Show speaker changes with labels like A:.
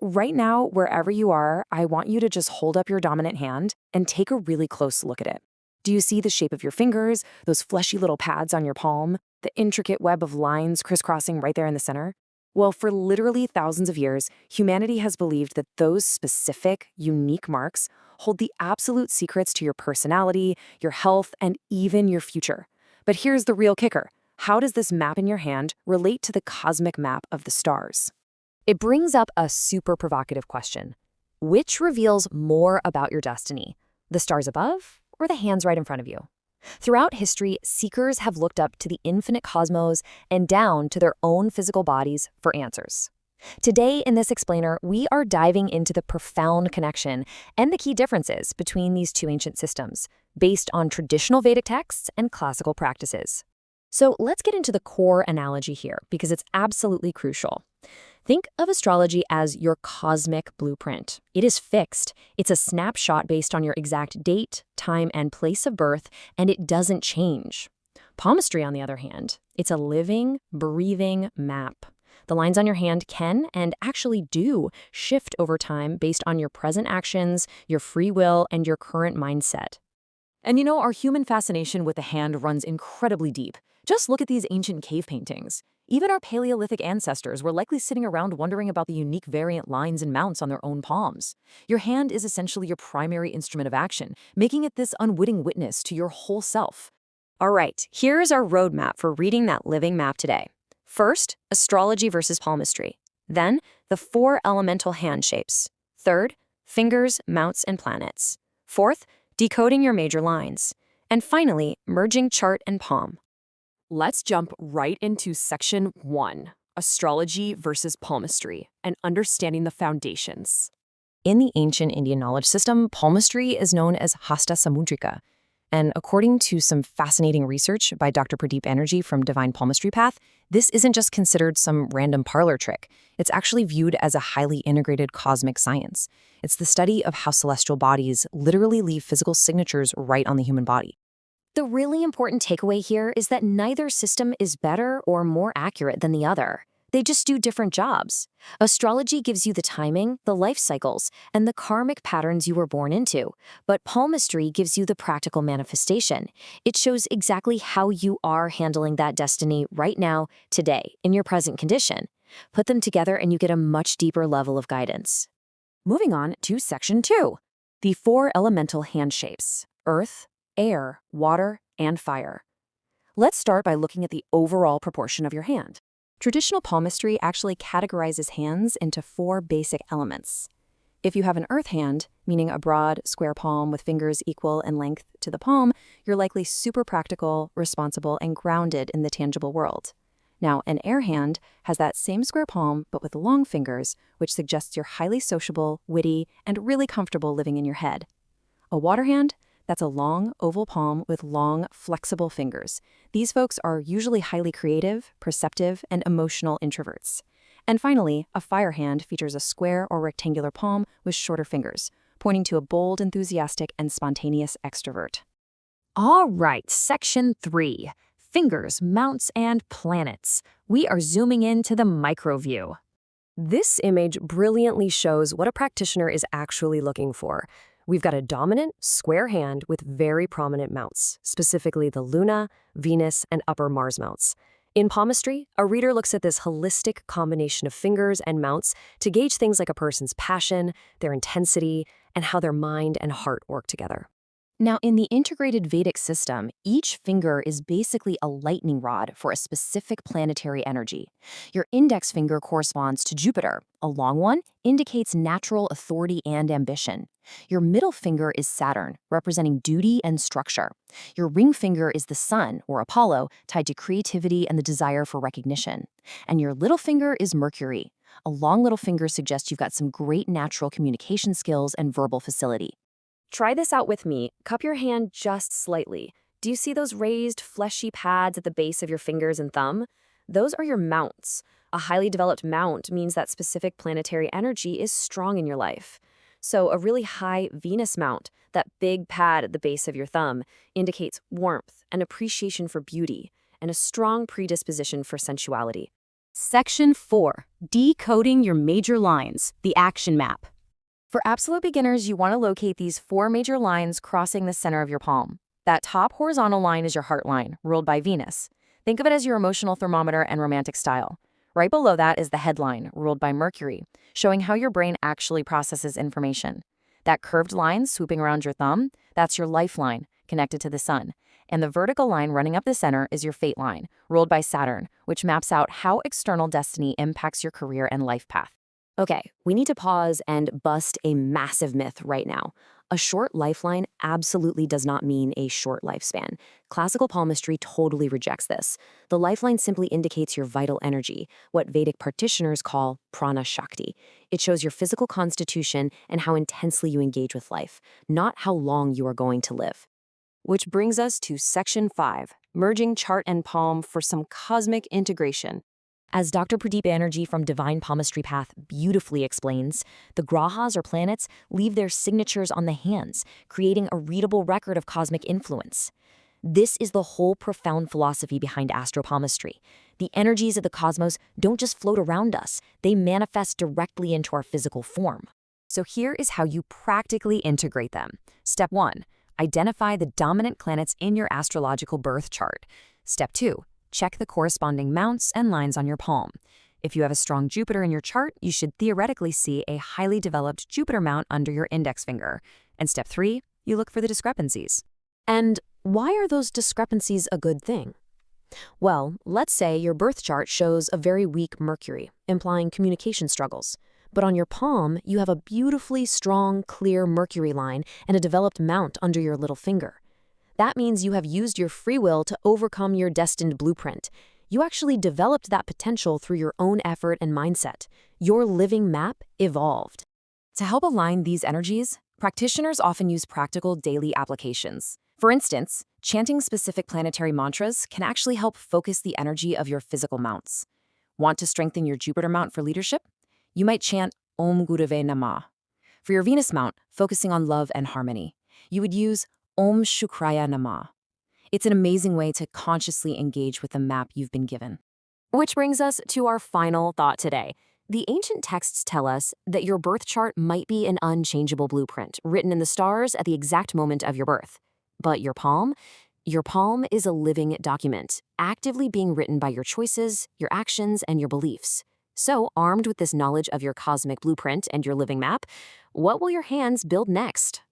A: Right now, wherever you are, I want you to just hold up your dominant hand and take a really close look at it. Do you see the shape of your fingers, those fleshy little pads on your palm, the intricate web of lines crisscrossing right there in the center? Well, for literally thousands of years, humanity has believed that those specific, unique marks hold the absolute secrets to your personality, your health, and even your future. But here's the real kicker. How does this map in your hand relate to the cosmic map of the stars? It brings up a super provocative question. Which reveals more about your destiny? The stars above or the hands right in front of you? Throughout history, seekers have looked up to the infinite cosmos and down to their own physical bodies for answers. Today, in this explainer, we are diving into the profound connection and the key differences between these two ancient systems, based on traditional Vedic texts and classical practices. So let's get into the core analogy here, because it's absolutely crucial. Think of astrology as your cosmic blueprint. It is fixed. It's a snapshot based on your exact date, time, and place of birth, and it doesn't change. Palmistry, on the other hand, it's a living, breathing map. The lines on your hand can and actually do shift over time based on your present actions, your free will, and your current mindset. And you know, our human fascination with the hand runs incredibly deep. Just look at these ancient cave paintings. Even our Paleolithic ancestors were likely sitting around wondering about the unique variant lines and mounts on their own palms. Your hand is essentially your primary instrument of action, making it this unwitting witness to your whole self. All right, here's our roadmap for reading that living map today. First, astrology versus palmistry. Then, the 4 elemental hand shapes. Third, fingers, mounts, and planets. Fourth, decoding your major lines. And finally, merging chart and palm. Let's jump right into section 1, astrology versus palmistry, and understanding the foundations. In the ancient Indian knowledge system, palmistry is known as Hasta Samudrika. And according to some fascinating research by Dr. Pradeep Banerjee from Divine Palmistry Path, this isn't just considered some random parlor trick. It's actually viewed as a highly integrated cosmic science. It's the study of how celestial bodies literally leave physical signatures right on the human body. The really important takeaway here is that neither system is better or more accurate than the other. They just do different jobs. Astrology gives you the timing, the life cycles, and the karmic patterns you were born into, but palmistry gives you the practical manifestation. It shows exactly how you are handling that destiny right now, today, in your present condition. Put them together and you get a much deeper level of guidance. Moving on to section 2, the 4 elemental hand shapes: earth, air, water, and fire. Let's start by looking at the overall proportion of your hand. Traditional palmistry actually categorizes hands into 4 basic elements. If you have an earth hand, meaning a broad, square palm with fingers equal in length to the palm, you're likely super practical, responsible, and grounded in the tangible world. Now, an air hand has that same square palm, but with long fingers, which suggests you're highly sociable, witty, and really comfortable living in your head. A water hand? That's a long, oval palm with long, flexible fingers. These folks are usually highly creative, perceptive, and emotional introverts. And finally, a fire hand features a square or rectangular palm with shorter fingers, pointing to a bold, enthusiastic, and spontaneous extrovert. All right, section 3, fingers, mounts, and planets. We are zooming into the micro view. This image brilliantly shows what a practitioner is actually looking for. We've got a dominant, square hand with very prominent mounts, specifically the Luna, Venus, and upper Mars mounts. In palmistry, a reader looks at this holistic combination of fingers and mounts to gauge things like a person's passion, their intensity, and how their mind and heart work together. Now, in the integrated Vedic system, each finger is basically a lightning rod for a specific planetary energy. Your index finger corresponds to Jupiter. A long one indicates natural authority and ambition. Your middle finger is Saturn, representing duty and structure. Your ring finger is the Sun, or Apollo, tied to creativity and the desire for recognition. And your little finger is Mercury. A long little finger suggests you've got some great natural communication skills and verbal facility. Try this out with me. Cup your hand just slightly. Do you see those raised, fleshy pads at the base of your fingers and thumb? Those are your mounts. A highly developed mount means that specific planetary energy is strong in your life. So a really high Venus mount, that big pad at the base of your thumb, indicates warmth and appreciation for beauty, and a strong predisposition for sensuality.
B: Section 4. Decoding your major lines, the action map.
A: For absolute beginners, you want to locate these 4 major lines crossing the center of your palm. That top horizontal line is your heart line, ruled by Venus. Think of it as your emotional thermometer and romantic style. Right below that is the headline, ruled by Mercury, showing how your brain actually processes information. That curved line swooping around your thumb, that's your lifeline, connected to the sun. And the vertical line running up the center is your fate line, ruled by Saturn, which maps out how external destiny impacts your career and life path. Okay, we need to pause and bust a massive myth right now. A short lifeline absolutely does not mean a short lifespan. Classical palmistry totally rejects this. The lifeline simply indicates your vital energy, what Vedic practitioners call prana shakti. It shows your physical constitution and how intensely you engage with life, not how long you are going to live. Which brings us to Section 5, merging chart and palm for some cosmic integration. As Dr. Pradeep Banerjee from Divine Palmistry Path beautifully explains, the grahas or planets leave their signatures on the hands, creating a readable record of cosmic influence. This is the whole profound philosophy behind astropalmistry. The energies of the cosmos don't just float around us, they manifest directly into our physical form. So here is how you practically integrate them. Step 1. Identify the dominant planets in your astrological birth chart. Step 2. Check the corresponding mounts and lines on your palm. If you have a strong Jupiter in your chart, you should theoretically see a highly developed Jupiter mount under your index finger. And step 3, you look for the discrepancies. And why are those discrepancies a good thing? Well, let's say your birth chart shows a very weak Mercury, implying communication struggles. But on your palm, you have a beautifully strong, clear Mercury line and a developed mount under your little finger. That means you have used your free will to overcome your destined blueprint. You actually developed that potential through your own effort and mindset. Your living map evolved. To help align these energies, practitioners often use practical daily applications. For instance, chanting specific planetary mantras can actually help focus the energy of your physical mounts. Want to strengthen your Jupiter mount for leadership? You might chant Om Gurave Namah. For your Venus mount, focusing on love and harmony, you would use Om Shukraya Namah. It's an amazing way to consciously engage with the map you've been given. Which brings us to our final thought today. The ancient texts tell us that your birth chart might be an unchangeable blueprint written in the stars at the exact moment of your birth. But your palm is a living document, actively being written by your choices, your actions, and your beliefs. So, armed with this knowledge of your cosmic blueprint and your living map, what will your hands build next?